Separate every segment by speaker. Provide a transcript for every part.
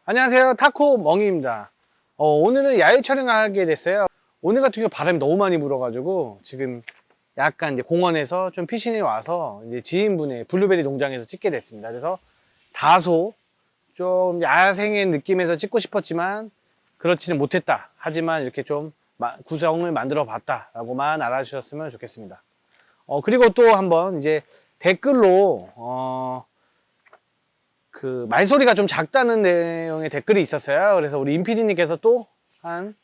Speaker 1: 안녕하세요, 타코 멍이입니다. 오늘은 야외 촬영을 하게 됐어요. 오늘 같은 경우 바람이 너무 많이 불어가지고 지금 약간 이제 공원에서 좀 피신이 와서 이제 지인분의 블루베리 농장에서 찍게 됐습니다. 그래서 다소 좀 야생의 느낌에서 찍고 싶었지만 그렇지는 못했다. 하지만 이렇게 좀 구성을 만들어 봤다라고만 알아주셨으면 좋겠습니다. 그리고 또 한번 이제 댓글로 그 말소리가 좀 작다는 내용의 댓글이 있었어요. 그래서 우리 임PD님께서 또 한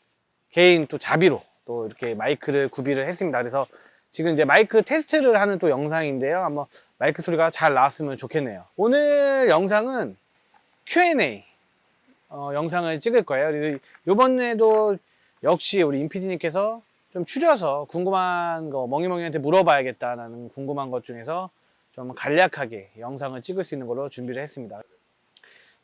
Speaker 1: 개인 또 자비로 또 이렇게 마이크를 구비를 했습니다. 그래서 지금 이제 마이크 테스트를 하는 또 영상인데요. 한번 마이크 소리가 잘 나왔으면 좋겠네요. 오늘 영상은 Q&A 영상을 찍을 거예요. 이번에도 역시 우리 임PD님께서 좀 추려서 궁금한 거 멍이멍이한테 물어봐야겠다라는 궁금한 것 중에서 좀 간략하게 영상을 찍을 수 있는 걸로 준비를 했습니다.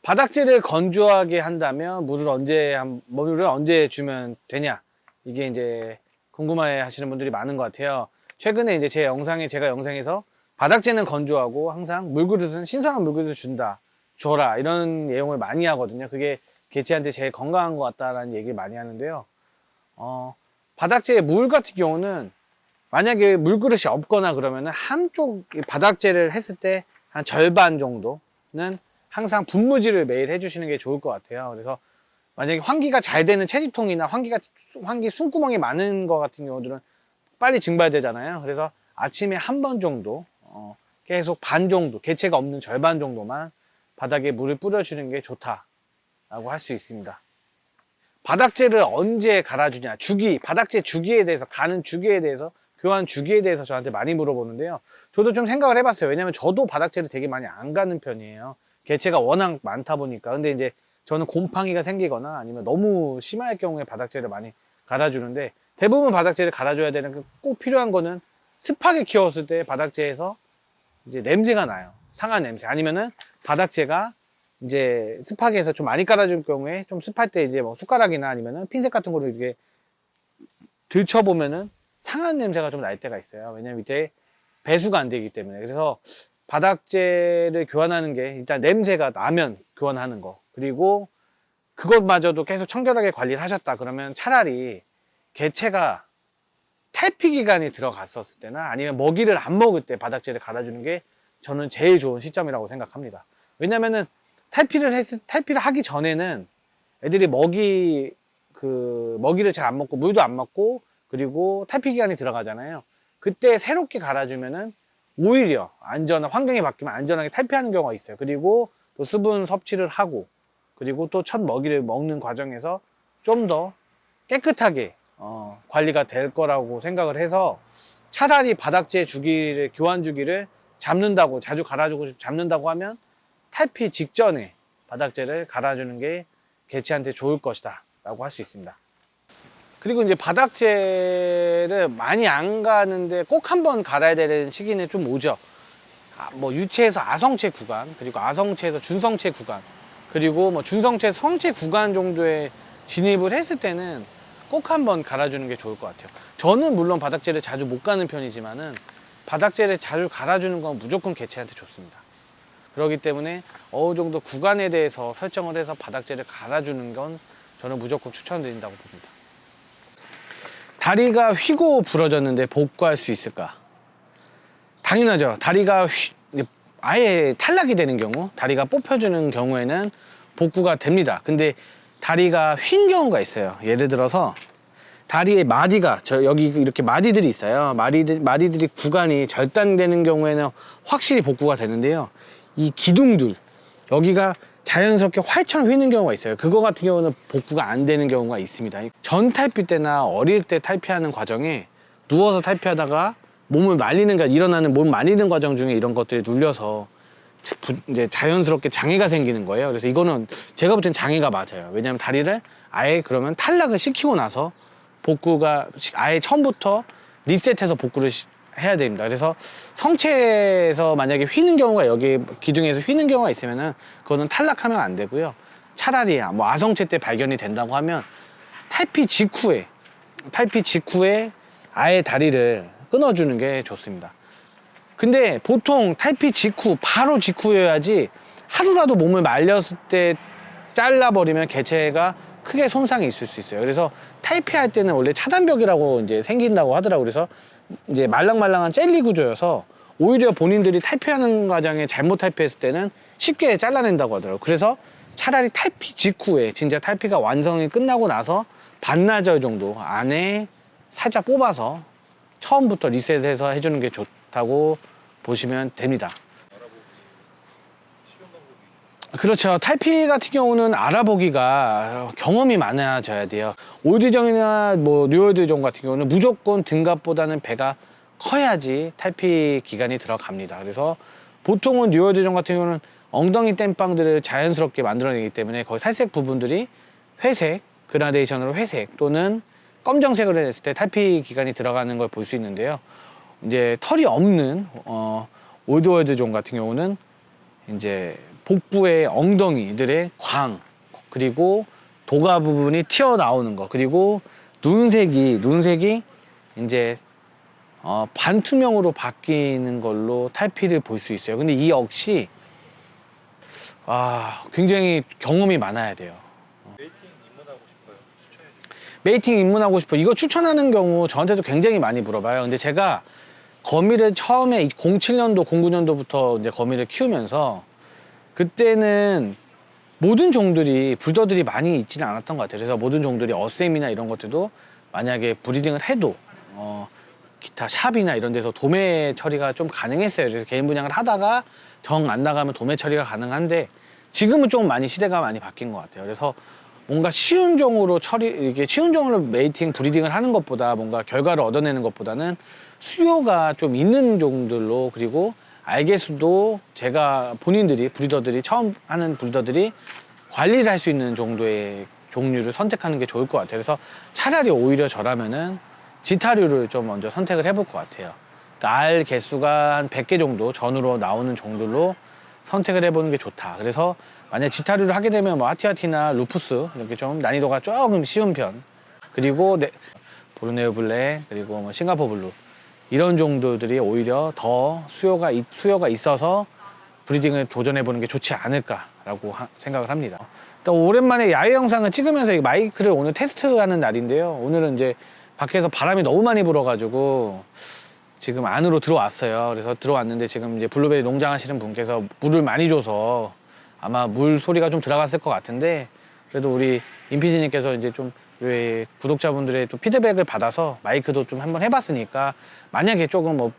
Speaker 1: 바닥재를 건조하게 한다면 물을 언제 주면 되냐, 이게 이제 궁금해 하시는 분들이 많은 것 같아요. 최근에 이제 제가 영상에서 바닥재는 건조하고 항상 물그릇은 신선한 물그릇을 줘라 이런 내용을 많이 하거든요. 그게 개체한테 제일 건강한 것 같다라는 얘기를 많이 하는데요. 바닥재의 물 같은 경우는 만약에 물그릇이 없거나 그러면은 한쪽 바닥재를 했을 때 한 절반 정도는 항상 분무질을 매일 해주시는 게 좋을 것 같아요. 그래서 만약에 환기가 잘 되는 채집통이나 환기 숨구멍이 많은 것 같은 경우들은 빨리 증발되잖아요. 그래서 아침에 한 번 정도 계속 반 정도, 개체가 없는 절반 정도만 바닥에 물을 뿌려주는 게 좋다라고 할 수 있습니다. 바닥재를 언제 갈아주냐, 바닥재 주기에 대해서, 가는 주기에 대해서, 교환 주기에 대해서 저한테 많이 물어보는데요. 저도 좀 생각을 해봤어요. 왜냐면 저도 바닥재를 되게 많이 안 가는 편이에요. 개체가 워낙 많다 보니까. 근데 이제 저는 곰팡이가 생기거나 아니면 너무 심할 경우에 바닥재를 많이 갈아주는데, 대부분 바닥재를 갈아줘야 되는 꼭 필요한 거는 습하게 키웠을 때 바닥재에서 이제 냄새가 나요. 상한 냄새. 아니면은 바닥재가 이제 습하게 해서 좀 많이 깔아줄 경우에 좀 습할 때 이제 뭐 숟가락이나 아니면은 핀셋 같은 거로 이렇게 들춰보면은 상한 냄새가 좀 날 때가 있어요. 왜냐면 밑에 배수가 안 되기 때문에. 그래서 바닥재를 교환하는 게 일단 냄새가 나면 교환하는 거, 그리고 그것마저도 계속 청결하게 관리를 하셨다 그러면 차라리 개체가 탈피 기간이 들어갔었을 때나 아니면 먹이를 안 먹을 때 바닥재를 갈아주는 게 저는 제일 좋은 시점이라고 생각합니다. 왜냐면은 탈피를 하기 전에는 애들이 먹이를 잘 안 먹고 물도 안 먹고 그리고 탈피 기간이 들어가잖아요. 그때 새롭게 갈아주면은 오히려 환경이 바뀌면 안전하게 탈피하는 경우가 있어요. 그리고 또 수분 섭취를 하고, 그리고 또 첫 먹이를 먹는 과정에서 좀 더 깨끗하게 관리가 될 거라고 생각을 해서, 차라리 바닥재 교환 주기를 자주 갈아주고 잡는다고 하면 탈피 직전에 바닥재를 갈아주는 게 개체한테 좋을 것이다 라고 할 수 있습니다. 그리고 이제 바닥재를 많이 안 가는데 꼭 한번 갈아야 되는 시기는 좀 오죠. 뭐 유체에서 아성체 구간, 그리고 아성체에서 준성체 구간, 그리고 뭐 준성체 성체 구간 정도에 진입을 했을 때는 꼭 한번 갈아주는 게 좋을 것 같아요. 저는 물론 바닥재를 자주 못 가는 편이지만은 바닥재를 자주 갈아주는 건 무조건 개체한테 좋습니다. 그렇기 때문에 어느 정도 구간에 대해서 설정을 해서 바닥재를 갈아주는 건 저는 무조건 추천드린다고 봅니다. 다리가 휘고 부러졌는데 복구할 수 있을까? 당연하죠. 다리가 아예 탈락이 되는 경우, 다리가 뽑혀지는 경우에는 복구가 됩니다. 근데 다리가 휜 경우가 있어요. 예를 들어서 다리에 마디가, 여기 이렇게 마디들이 있어요. 마디들이 구간이 절단되는 경우에는 확실히 복구가 되는데요. 이 기둥들, 여기가 자연스럽게 활처럼 휘는 경우가 있어요. 그거 같은 경우는 복구가 안 되는 경우가 있습니다. 전 탈피 때나 어릴 때 탈피하는 과정에 누워서 탈피하다가 일어나는 몸 말리는 과정 중에 이런 것들이 눌려서 이제 자연스럽게 장애가 생기는 거예요. 그래서 이거는 제가 볼 땐 장애가 맞아요. 왜냐하면 다리를 아예 그러면 탈락을 시키고 나서 복구가 아예 처음부터 리셋해서 복구를 해야 됩니다. 그래서 성체에서 만약에 휘는 경우가, 여기 기둥에서 휘는 경우가 있으면은 그거는 탈락하면 안 되고요. 차라리 뭐 아성체 때 발견이 된다고 하면 탈피 직후에 아예 다리를 끊어주는 게 좋습니다. 근데 보통 탈피 바로 직후여야지, 하루라도 몸을 말렸을 때 잘라버리면 개체가 크게 손상이 있을 수 있어요. 그래서 탈피할 때는 원래 차단벽이라고 이제 생긴다고 하더라고요. 그래서 이제 말랑말랑한 젤리 구조여서 오히려 본인들이 탈피하는 과정에 잘못 탈피했을 때는 쉽게 잘라낸다고 하더라고요. 그래서 차라리 탈피 직후에 진짜 탈피가 완성이 끝나고 나서 반나절 정도 안에 살짝 뽑아서 처음부터 리셋해서 해주는 게 좋다고 보시면 됩니다. 그렇죠. 탈피 같은 경우는 알아보기가 경험이 많아져야 돼요. 올드정이나 뭐 뉴올드정 같은 경우는 무조건 등갑보다는 배가 커야지 탈피 기간이 들어갑니다. 그래서 보통은 뉴올드정 같은 경우는 엉덩이 땜빵들을 자연스럽게 만들어내기 때문에 거의 살색 부분들이 회색, 그라데이션으로 회색 또는 검정색으로 했을 때 탈피 기간이 들어가는 걸 볼 수 있는데요. 이제 털이 없는 올드월드종 같은 경우는 이제 복부의 엉덩이들의 광, 그리고 도가 부분이 튀어나오는 거, 그리고 눈색이 이제 반투명으로 바뀌는 걸로 탈피를 볼 수 있어요. 근데 이 역시 굉장히 경험이 많아야 돼요.
Speaker 2: 메이팅 입문하고 싶어요. 추천해 주세요.
Speaker 1: 메이팅 입문하고 싶어. 이거 추천하는 경우 저한테도 굉장히 많이 물어봐요. 근데 제가 거미를 처음에 07년도, 09년도부터 이제 거미를 키우면서 그때는 모든 종들이 브리더들이 많이 있지는 않았던 것 같아요. 그래서 모든 종들이 어셈이나 이런 것들도 만약에 브리딩을 해도 기타 샵이나 이런 데서 도매 처리가 좀 가능했어요. 그래서 개인 분양을 하다가 정 안 나가면 도매 처리가 가능한데 지금은 좀 많이 시대가 많이 바뀐 것 같아요. 그래서 뭔가 쉬운 종으로 이렇게 쉬운 종으로 메이팅, 브리딩을 하는 것보다 뭔가 결과를 얻어내는 것보다는 수요가 좀 있는 종들로, 그리고 알개수도 제가 본인들이 브리더들이 처음 하는 브리더들이 관리를 할 수 있는 정도의 종류를 선택하는 게 좋을 것 같아요. 그래서 차라리 오히려 저라면은 지타류를 좀 먼저 선택을 해볼 것 같아요. 그러니까 알 개수가 한 100개 정도 전후로 나오는 종들로 선택을 해보는 게 좋다. 그래서 만약 지타류를 하게 되면 뭐 하티하티나 루푸스 이렇게 좀 난이도가 조금 쉬운 편, 그리고 보르네오 블랙, 그리고 뭐 싱가포르 블루 이런 종들이 오히려 더 수요가 있어서 브리딩을 도전해보는 게 좋지 않을까라고 생각을 합니다. 일단 오랜만에 야외 영상을 찍으면서 이 마이크를 오늘 테스트하는 날인데요. 오늘은 이제 밖에서 바람이 너무 많이 불어가지고 지금 안으로 들어왔어요. 그래서 들어왔는데 지금 이제 블루베리 농장 하시는 분께서 물을 많이 줘서 아마 물 소리가 좀 들어갔을 것 같은데, 그래도 우리 임피디님께서 이제 좀 구독자분들의 또 피드백을 받아서 마이크도 좀 한번 해봤으니까 만약에 조금 뭐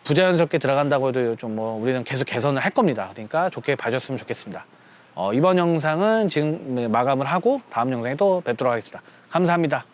Speaker 1: 부자연스럽게 들어간다고 해도 좀 뭐 우리는 계속 개선을 할 겁니다. 그러니까 좋게 봐줬으면 좋겠습니다. 이번 영상은 지금 마감을 하고 다음 영상에 또 뵙도록 하겠습니다. 감사합니다.